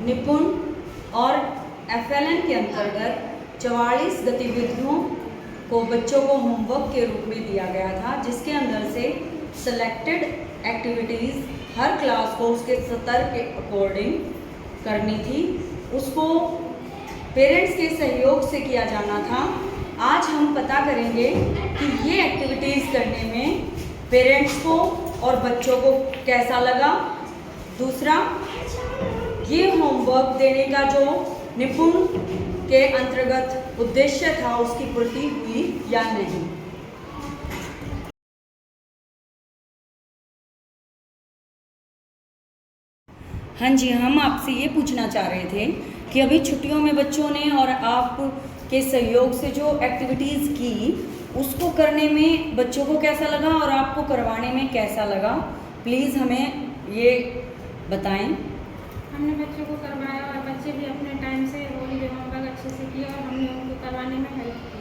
निपुण और FLN के अंतर्गत 44 गतिविधियों को बच्चों को होमवर्क के रूप में दिया गया था, जिसके अंदर से सेलेक्टेड एक्टिविटीज़ हर क्लास को उसके स्तर के अकॉर्डिंग करनी थी, उसको पेरेंट्स के सहयोग से किया जाना था। आज हम पता करेंगे कि ये एक्टिविटीज़ करने में पेरेंट्स को और बच्चों को कैसा लगा। दूसरा, ये होमवर्क देने का जो निपुण के अंतर्गत उद्देश्य था उसकी पूर्ति हुई या नहीं। हाँ जी, हम आपसे ये पूछना चाह रहे थे कि अभी छुट्टियों में बच्चों ने और आप के सहयोग से जो एक्टिविटीज़ की उसको करने में बच्चों को कैसा लगा और आपको करवाने में कैसा लगा, प्लीज़ हमें ये बताएं। हमने बच्चों को करवाया और बच्चे भी अपने टाइम से होलीडे होमवर्क अच्छे से किया और हमने उनको करवाने में हेल्प की।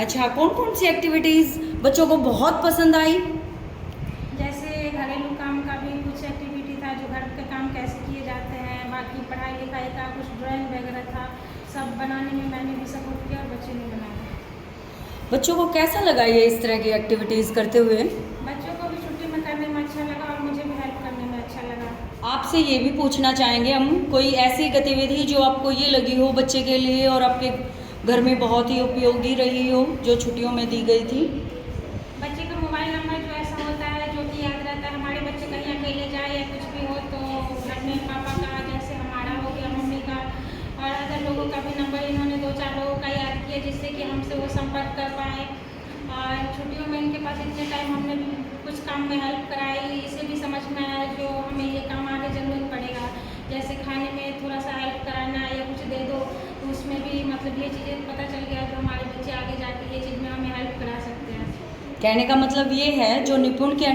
अच्छा, कौन कौन सी एक्टिविटीज़ बच्चों को बहुत पसंद आई? जैसे घरेलू काम का भी कुछ एक्टिविटी था, जो घर के काम कैसे किए जाते हैं, बाकी पढ़ाई लिखाई का कुछ ड्राइंग वगैरह था, सब बनाने में मैंने भी सपोर्ट किया और बच्चे ने बनाया। बच्चों को कैसा लगा ये इस तरह की एक्टिविटीज़ करते हुए? बच्चों को भी छुट्टी में करने में अच्छा लगा और मुझे भी हेल्प करने में अच्छा लगा। आपसे ये भी पूछना चाहेंगे हम, कोई ऐसी गतिविधि जो आपको ये लगी हो बच्चे के लिए और आपके घर में बहुत ही उपयोगी रही हो, जो छुट्टियों में दी गई थी? बच्चे का मोबाइल नंबर जो ऐसा होता है जो कि याद रहता है, हमारे बच्चे कहीं अकेले जाए या कुछ भी हो तो अपने पापा का, जैसे हमारा हो गया, मम्मी का और अदर लोगों का भी नंबर इन्होंने 2-4 लोगों का याद किया, जिससे कि हमसे वो संपर्क कर पाए। और छुट्टियों में इनके पास इतने टाइम हमने कुछ काम में हेल्प कराई, इसे भी समझ में आया जो हमें ये काम आगे ज़रूरत पड़ेगा, जैसे खाने में थोड़ा सा हेल्प कराना या कुछ दे दो, तो उसमें भी मतलब ये चीज़ें पता चल गया जो हमारे बच्चे आगे जाके ये चीज़ में हमें हेल्प करा सकते हैं। कहने का मतलब ये है, जो निपुण के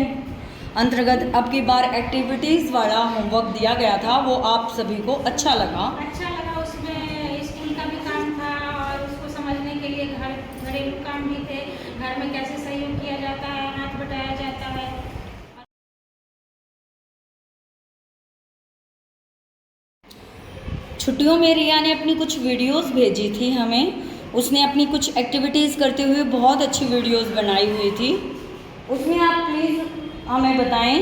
अंतर्गत अब की बार एक्टिविटीज़ वाला होमवर्क दिया गया था वो आप सभी को अच्छा लगा। उसमें स्कूल का भी काम था और उसको समझने के लिए घरेलू काम भी थे, घर में कैसे सहयोग किया जाता है, हाथ बटाया जाता है। छुट्टियों में रिया ने अपनी कुछ वीडियोस भेजी थी हमें, उसने अपनी कुछ एक्टिविटीज़ करते हुए बहुत अच्छी वीडियोस बनाई हुई थी। उसमें आप प्लीज़ हमें बताएं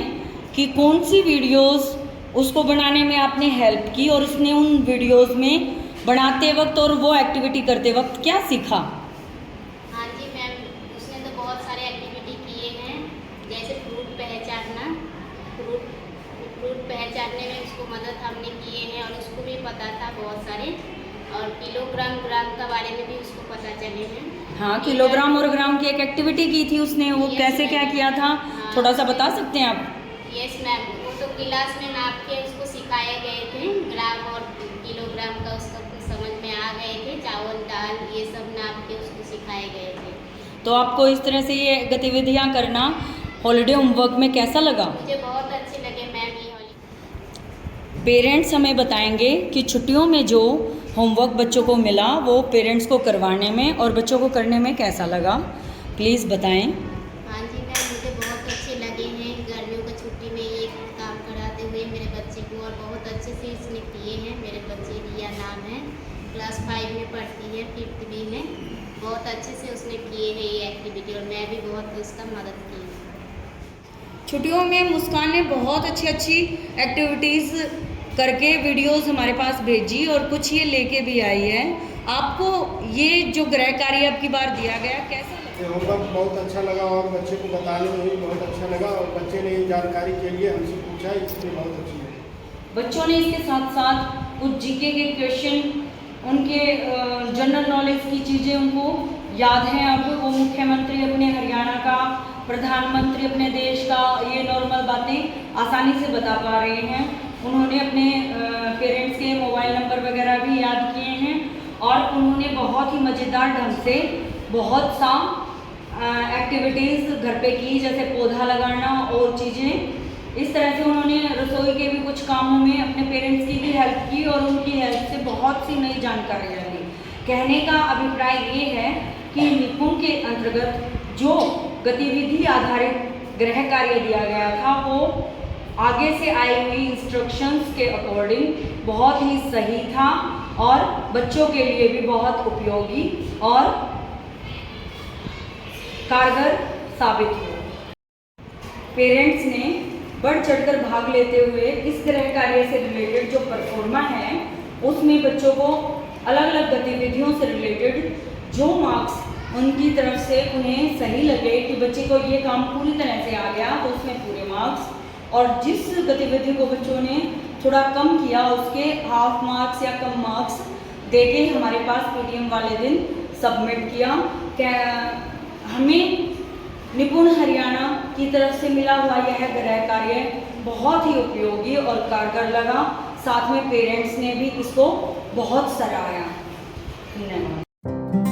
कि कौन सी वीडियोस उसको बनाने में आपने हेल्प की और उसने उन वीडियोस में बनाते वक्त और वो एक्टिविटी करते वक्त क्या सीखा। हाँ जी मैम, उसने तो बहुत सारे एक्टिविटी किए हैं, जैसे फ्रूट पहचानने में उसको मदद हमने किए हैं और उसको भी पता था बहुत सारे, और किलोग्राम ग्राम का बारे में भी उसको पता चले हैं। हाँ, किलोग्राम और ग्राम की एक एक्टिविटी की थी उसने, वो कैसे क्या किया था, थोड़ा सा बता सकते हैं आप? यस मैम, वो तो क्लास में नाप के उसको सिखाए गए थे, ग्राम और किलोग्राम का उसको समझ में आ गए थे, चावल दाल ये सब नाप के उसको सिखाए गए थे। तो आपको इस तरह से ये गतिविधियाँ करना हॉलीडे होमवर्क में कैसा लगा? मुझे बहुत अच्छे लगे मैम ये हॉलीडे। पेरेंट्स हमें बताएंगे कि छुट्टियों में जो होमवर्क बच्चों को मिला वो पेरेंट्स को करवाने में और बच्चों को करने में कैसा लगा, प्लीज़ बताएं। हाँ जी मैम, मुझे बहुत अच्छे लगे हैं, गर्मियों की छुट्टी में ये काम कराते हुए मेरे बच्चे को, और बहुत अच्छे से इसने किए हैं। मेरे बच्चे रिया नाम है, क्लास 5 में पढ़ती है, 5th बी में। बहुत अच्छे से उसने किए हैं ये एक्टिविटी और मैं भी बहुत उसका मदद की। छुट्टियों में मुस्कान ने बहुत अच्छी एक्टिविटीज़ करके वीडियोस हमारे पास भेजी और कुछ ये लेके भी आई है। आपको ये जो गृह कार्य अब की बार दिया गया कैसा लगा? होमवर्क बहुत अच्छा लगा और बच्चे को बताने में भी बहुत अच्छा लगा, और बच्चे ने जानकारी के लिए हमसे पूछा, इसलिए बहुत अच्छी लगी। बच्चों ने इसके साथ साथ कुछ जीके के क्वेश्चन, उनके जनरल नॉलेज की चीज़ें उनको याद हैं। अब वो मुख्यमंत्री अपने हरियाणा का, प्रधानमंत्री अपने देश का, ये नॉर्मल बातें आसानी से बता पा रहे हैं। उन्होंने अपने पेरेंट्स के मोबाइल नंबर वगैरह भी याद किए हैं और उन्होंने बहुत ही मज़ेदार ढंग से बहुत सा एक्टिविटीज़ घर पे की, जैसे पौधा लगाना और चीज़ें। इस तरह से उन्होंने रसोई के भी कुछ कामों में अपने पेरेंट्स की भी हेल्प की और उनकी हेल्प से बहुत सी नई जानकारियाँ ली। कहने का अभिप्राय ये है कि निपुण के अंतर्गत जो गतिविधि आधारित गृह कार्य दिया गया था वो आगे से आई हुई इंस्ट्रक्शंस के अकॉर्डिंग बहुत ही सही था और बच्चों के लिए भी बहुत उपयोगी और कारगर साबित हुआ। पेरेंट्स ने बढ़ चढ़कर भाग लेते हुए इस गृह कार्य से रिलेटेड जो परफॉर्मा है उसमें बच्चों को अलग अलग गतिविधियों से रिलेटेड जो मार्क्स उनकी तरफ से उन्हें सही लगे कि बच्चे को ये काम पूरी तरह से आ गया तो उसमें पूरे मार्क्स, और जिस गतिविधि को बच्चों ने थोड़ा कम किया उसके हाफ मार्क्स या कम मार्क्स देके हमारे पास पीटीएम वाले दिन सबमिट किया। हमें निपुण हरियाणा की तरफ से मिला हुआ यह गृह कार्य बहुत ही उपयोगी और कारगर लगा। साथ में पेरेंट्स ने भी इसको बहुत सराहा। धन्यवाद।